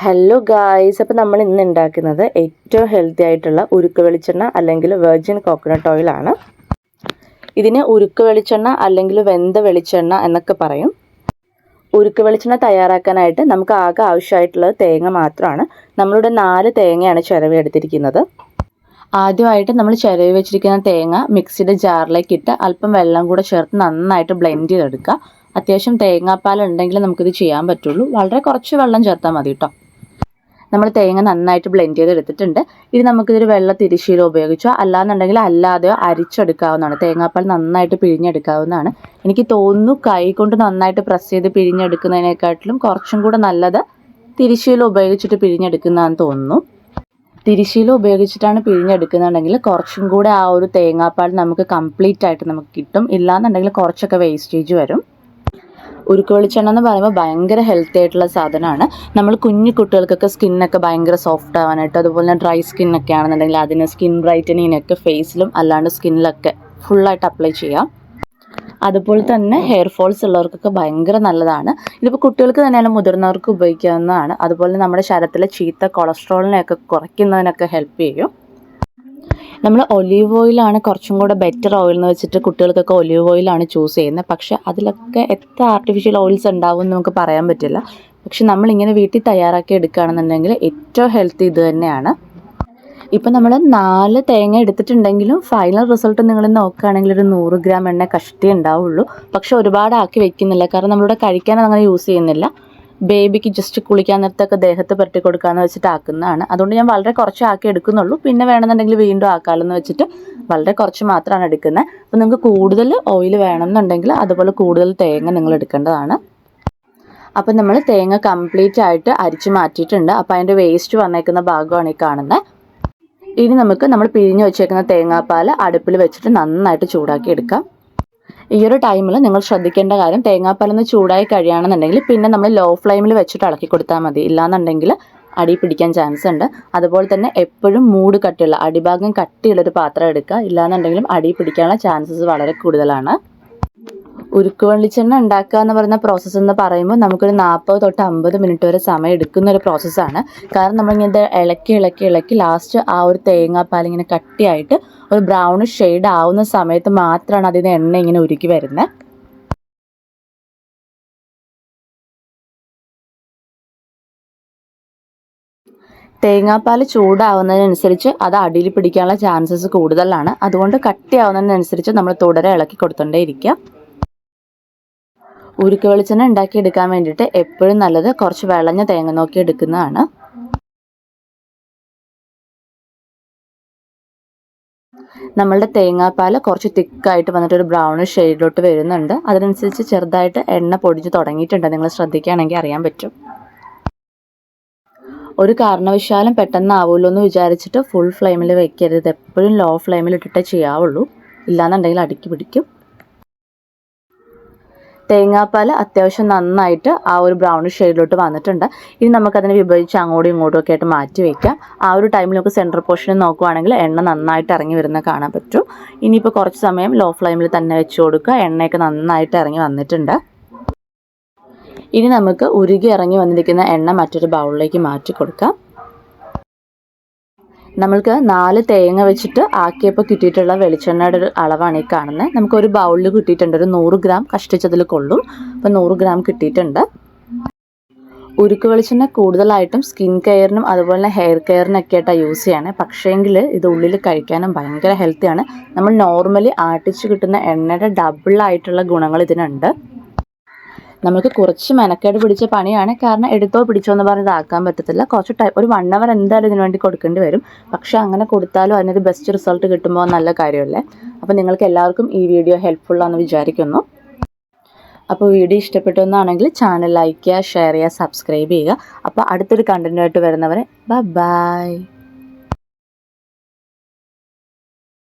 Hello guys, അപ്പോൾ നമ്മൾ ഇന്ന് ഉണ്ടാക്കുന്നത് ഏറ്റവും ഹെൽത്തി ആയിട്ടുള്ള ഉരുക്ക് വെളിച്ചെണ്ണ അല്ലെങ്കിൽ വെർജിൻ കോക്കനട്ട് ഓയിലാണ്. ഇതിന് ഉരുക്ക് വെളിച്ചെണ്ണ അല്ലെങ്കിൽ വെന്ത വെളിച്ചെണ്ണ എന്നൊക്കെ പറയും. ഉരുക്ക് വെളിച്ചെണ്ണ തയ്യാറാക്കാനായിട്ട് നമുക്ക് ആകെ ആവശ്യമായിട്ടുള്ളത് തേങ്ങ മാത്രമാണ്. നമ്മളിവിടെ 4 തേങ്ങയാണ് ചിരവി എടുത്തിരിക്കുന്നത്. ആദ്യമായിട്ട് നമ്മൾ ചിരവി വെച്ചിരിക്കുന്ന തേങ്ങ മിക്സിയുടെ ജാറിലേക്ക് ഇട്ട് അല്പം വെള്ളം കൂടെ ചേർത്ത് നന്നായിട്ട് ബ്ലെൻഡ് ചെയ്തെടുക്കുക. അത്യാവശ്യം തേങ്ങാപ്പാൽ ഉണ്ടെങ്കിൽ നമുക്കിത് ചെയ്യാൻ പറ്റുള്ളൂ. വളരെ കുറച്ച് വെള്ളം ചേർത്താൽ മതി കേട്ടോ. നമ്മൾ തേങ്ങ നന്നായിട്ട് ബ്ലെൻഡ് ചെയ്തെടുത്തിട്ടുണ്ട്. ഇനി നമുക്കിതൊരു വെള്ള തിരിശീല ഉപയോഗിച്ചോ അല്ലാന്നുണ്ടെങ്കിൽ അല്ലാതെയോ അരിച്ചെടുക്കാവുന്നതാണ്. തേങ്ങാപ്പാൽ നന്നായിട്ട് പിഴിഞ്ഞെടുക്കാവുന്നതാണ്. എനിക്ക് തോന്നുന്നു കൈ കൊണ്ട് നന്നായിട്ട് പ്രസ് ചെയ്ത് പിഴിഞ്ഞെടുക്കുന്നതിനെക്കാട്ടിലും കുറച്ചും കൂടെ നല്ലത് തിരിശീല ഉപയോഗിച്ചിട്ട് പിഴിഞ്ഞെടുക്കുന്നതാണെന്ന് തോന്നുന്നു. തിരിശീല ഉപയോഗിച്ചിട്ടാണ് പിഴിഞ്ഞെടുക്കുന്നുണ്ടെങ്കിൽ കുറച്ചും കൂടെ ആ ഒരു തേങ്ങാപ്പാൽ നമുക്ക് കംപ്ലീറ്റ് ആയിട്ട് നമുക്ക് കിട്ടും. ഇല്ലാന്നുണ്ടെങ്കിൽ കുറച്ചൊക്കെ വേസ്റ്റേജ് വരും. ഉരുക്ക് വെളിച്ചെണ്ണ എന്ന് പറയുമ്പോൾ ഭയങ്കര ഹെൽത്തി ആയിട്ടുള്ള സാധനമാണ്. നമ്മൾ കുഞ്ഞു കുട്ടികൾക്കൊക്കെ സ്കിന്നൊക്കെ ഭയങ്കര സോഫ്റ്റ് ആവാനായിട്ട്, അതുപോലെ തന്നെ ഡ്രൈ സ്കിന്നൊക്കെ ആണെന്നുണ്ടെങ്കിൽ അതിന് സ്കിൻ ബ്രൈറ്റനിങ്ങിനൊക്കെ ഫേസിലും അല്ലാണ്ട് സ്കിന്നിലൊക്കെ ഫുള്ളായിട്ട് അപ്ലൈ ചെയ്യാം. അതുപോലെ തന്നെ ഹെയർ ഫോൾസ് ഉള്ളവർക്കൊക്കെ ഭയങ്കര നല്ലതാണ്. ഇതിപ്പോൾ കുട്ടികൾക്ക് തന്നെയാണ് മുതിർന്നവർക്ക് ഉപയോഗിക്കാവുന്നതാണ്. അതുപോലെ നമ്മുടെ ശരീരത്തിലെ ചീത്ത കൊളസ്ട്രോളിനെയൊക്കെ കുറയ്ക്കുന്നതിനൊക്കെ ഹെൽപ്പ് ചെയ്യും. നമ്മൾ ഒലീവ് ഓയിലാണ് കുറച്ചും കൂടെ ബെറ്റർ ഓയിൽ എന്ന് വെച്ചിട്ട് കുട്ടികൾക്കൊക്കെ ഒലീവ് ഓയിലാണ് ചൂസ് ചെയ്യുന്നത്. പക്ഷേ അതിലൊക്കെ എത്ര ആർട്ടിഫിഷ്യൽ ഓയിൽസ് ഉണ്ടാവും എന്ന് നമുക്ക് പറയാൻ പറ്റില്ല. പക്ഷെ നമ്മളിങ്ങനെ വീട്ടിൽ തയ്യാറാക്കി എടുക്കുകയാണെന്നുണ്ടെങ്കിൽ ഏറ്റവും ഹെൽത്തി ഇത് തന്നെയാണ്. ഇപ്പം നമ്മൾ 4 തേങ്ങ എടുത്തിട്ടുണ്ടെങ്കിലും ഫൈനൽ റിസൾട്ട് നിങ്ങൾ നോക്കുകയാണെങ്കിൽ ഒരു 100 ഗ്രാം എണ്ണ കഷ്ടി ഉണ്ടാവുള്ളൂ. പക്ഷെ ഒരുപാട് ആക്കി വെക്കുന്നില്ല, കാരണം നമ്മളിവിടെ കഴിക്കാൻ അങ്ങനെ യൂസ് ചെയ്യുന്നില്ല. ബേബിക്ക് ജസ്റ്റ് കുളിക്കാൻ നേരത്തൊക്കെ ദേഹത്ത് പുരട്ടി കൊടുക്കാമെന്ന് വെച്ചിട്ട് ആക്കുന്നതാണ്. അതുകൊണ്ട് ഞാൻ വളരെ കുറച്ച് ആക്കി എടുക്കുന്നുള്ളൂ. പിന്നെ വേണമെന്നുണ്ടെങ്കിൽ വീണ്ടും ആക്കാമെന്ന് വെച്ചിട്ട് വളരെ കുറച്ച് മാത്രമാണ് എടുക്കുന്നത്. അപ്പോൾ നിങ്ങൾക്ക് കൂടുതൽ ഓയിൽ വേണമെന്നുണ്ടെങ്കിൽ അതുപോലെ കൂടുതൽ തേങ്ങ നിങ്ങൾ എടുക്കേണ്ടതാണ്. അപ്പം നമ്മൾ തേങ്ങ കംപ്ലീറ്റ് ആയിട്ട് അരിച്ച് മാറ്റിയിട്ടുണ്ട്. അപ്പോൾ അതിൻ്റെ വേസ്റ്റ് വന്നേക്കുന്ന ഭാഗമാണ് ഈ കാണുന്നത്. ഇനി നമ്മൾ പിഴിഞ്ഞ് വെച്ചേക്കുന്ന തേങ്ങാപ്പാൽ അടുപ്പിൽ വെച്ചിട്ട് നന്നായിട്ട് ചൂടാക്കി എടുക്കാം. ഈ ഒരു ടൈമിൽ നിങ്ങൾ ശ്രദ്ധിക്കേണ്ട കാര്യം, തേങ്ങാപ്പാലൊന്ന് ചൂടായി കഴിയുകയാണെന്നുണ്ടെങ്കിൽ പിന്നെ നമ്മൾ ലോ ഫ്ലെയിമിൽ വെച്ചിട്ട് ഇളക്കി കൊടുത്താൽ മതി. ഇല്ലാന്നുണ്ടെങ്കിൽ അടി പിടിക്കാൻ ചാൻസ് ഉണ്ട്. അതുപോലെ തന്നെ എപ്പോഴും മൂട് കട്ടിയുള്ള അടിഭാഗം കട്ടിയുള്ളൊരു പാത്രം എടുക്കുക. ഇല്ലാന്നുണ്ടെങ്കിലും അടി പിടിക്കാനുള്ള ചാൻസസ് വളരെ കൂടുതലാണ്. ഉരുക്ക് വെളിച്ചെണ്ണ ഉണ്ടാക്കുക എന്ന് പറയുന്ന പ്രോസസ്സ് എന്ന് പറയുമ്പോൾ നമുക്കൊരു 40 തൊട്ട് 50 മിനിറ്റ് വരെ സമയം എടുക്കുന്ന ഒരു പ്രോസസ്സാണ്. കാരണം നമ്മളിങ്ങനെ ഇളക്കി ലാസ്റ്റ് ആ ഒരു തേങ്ങാപ്പാൽ ഇങ്ങനെ കട്ടിയായിട്ട് ഒരു ബ്രൗണിഷ് ഷെയ്ഡ് ആവുന്ന സമയത്ത് മാത്രമാണ് അതിന് എണ്ണ ഇങ്ങനെ ഉരുക്കി വരുന്നത്. തേങ്ങാപ്പാൽ ചൂടാവുന്നതിനനുസരിച്ച് അത് അടിയിൽ പിടിക്കാനുള്ള ചാൻസസ് കൂടുതലാണ്. അതുകൊണ്ട് കട്ടിയാവുന്നതിനനുസരിച്ച് നമ്മൾ തുടരെ ഇളക്കി കൊടുത്തോണ്ടേ ഇരിക്കുക. ഉരുക്ക് വെളിച്ചെണ്ണ ഉണ്ടാക്കിയെടുക്കാൻ വേണ്ടിയിട്ട് എപ്പോഴും നല്ലത് കുറച്ച് വിളഞ്ഞ തേങ്ങ നോക്കി എടുക്കുന്നതാണ്. നമ്മളുടെ തേങ്ങാപ്പാൽ കുറച്ച് തിക്കായിട്ട് വന്നിട്ട് ഒരു ബ്രൗണിഷ് ഷെയ്ഡിലോട്ട് വരുന്നുണ്ട്. അതിനനുസരിച്ച് ചെറുതായിട്ട് എണ്ണ പൊടിഞ്ഞ് തുടങ്ങിയിട്ടുണ്ട്. നിങ്ങൾ ശ്രദ്ധിക്കുകയാണെങ്കിൽ അറിയാൻ പറ്റും. ഒരു കാരണവശാലും പെട്ടെന്ന് ആവുമല്ലോ എന്ന് വിചാരിച്ചിട്ട് ഫുൾ ഫ്ലെയിമിൽ വെക്കരുത്. എപ്പോഴും ലോ ഫ്ലെയിമിൽ ഇട്ടിട്ടേ ചെയ്യാവുള്ളൂ. ഇല്ലാന്നുണ്ടെങ്കിൽ അടിക്ക് പിടിക്കും. തേങ്ങാപ്പാൽ അത്യാവശ്യം നന്നായിട്ട് ആ ഒരു ബ്രൗണിഷ് ഷെയ്ഡിലോട്ട് വന്നിട്ടുണ്ട്. ഇനി നമുക്കതിനെ വിഭജിച്ച് അങ്ങോട്ടും ഇങ്ങോട്ടും ഒക്കെ ആയിട്ട് മാറ്റി വയ്ക്കാം. ആ ഒരു ടൈമിൽ നമുക്ക് സെൻറ്റർ പോർഷനിൽ നോക്കുവാണെങ്കിൽ എണ്ണ നന്നായിട്ട് ഇറങ്ങി വരുന്നത് കാണാൻ പറ്റും. ഇനിയിപ്പോൾ കുറച്ച് സമയം ലോ ഫ്ലെയിമിൽ തന്നെ വെച്ച് കൊടുക്കുക. എണ്ണയൊക്കെ നന്നായിട്ട് ഇറങ്ങി വന്നിട്ടുണ്ട്. ഇനി നമുക്ക് ഉരുകി ഇറങ്ങി വന്നിരിക്കുന്ന എണ്ണ മറ്റൊരു ബൗളിലേക്ക് മാറ്റി കൊടുക്കാം. നമ്മൾക്ക് 4 തേങ്ങ വെച്ചിട്ട് ആക്കിയപ്പോൾ കിട്ടിയിട്ടുള്ള വെളിച്ചെണ്ണയുടെ ഒരു അളവാണ് ഈ കാണുന്നത്. നമുക്കൊരു ബൗളിൽ കിട്ടിയിട്ടുണ്ട്. ഒരു 100 ഗ്രാം കഷ്ടിച്ചതിൽ കൊള്ളും. അപ്പോൾ 100 ഗ്രാം കിട്ടിയിട്ടുണ്ട്. ഉരുക്ക് വെളിച്ചെണ്ണ കൂടുതലായിട്ടും സ്കിൻ കെയറിനും അതുപോലെ തന്നെ ഹെയർ കെയറിനൊക്കെ ആയിട്ടാണ് യൂസ് ചെയ്യണേ. പക്ഷേങ്കിൽ ഇത് ഉള്ളിൽ കഴിക്കാനും ഭയങ്കര ഹെൽത്തിയാണ്. നമ്മൾ നോർമലി ആട്ടിച്ച് കിട്ടുന്ന എണ്ണയുടെ ഡബിളായിട്ടുള്ള ഗുണങ്ങൾ ഇതിനുണ്ട്. നമുക്ക് കുറച്ച് മെനക്കേട് പിടിച്ച പണിയാണ്. കാരണം എടുത്തോ പിടിച്ചോ എന്ന് പറഞ്ഞ് ഇതാക്കാൻ പറ്റത്തില്ല. കുറച്ച് ഒരു 1 hour എന്തായാലും ഇതിനു വേണ്ടി കൊടുക്കേണ്ടി വരും. പക്ഷേ അങ്ങനെ കൊടുത്താലും അതിനൊരു ബെസ്റ്റ് റിസൾട്ട് കിട്ടുമ്പോൾ നല്ല കാര്യമല്ലേ. അപ്പോൾ നിങ്ങൾക്ക് എല്ലാവർക്കും ഈ വീഡിയോ ഹെൽപ്ഫുള്ളാണെന്ന് വിചാരിക്കുന്നു. അപ്പോൾ വീഡിയോ ഇഷ്ടപ്പെട്ടെന്നാണെങ്കിൽ ചാനൽ ലൈക്ക് ചെയ്യുക, ഷെയർ ചെയ്യുക, സബ്സ്ക്രൈബ് ചെയ്യുക. അപ്പോൾ അടുത്തൊരു കണ്ടൻറ്റുമായിട്ട് വരുന്നവരെ ബൈ.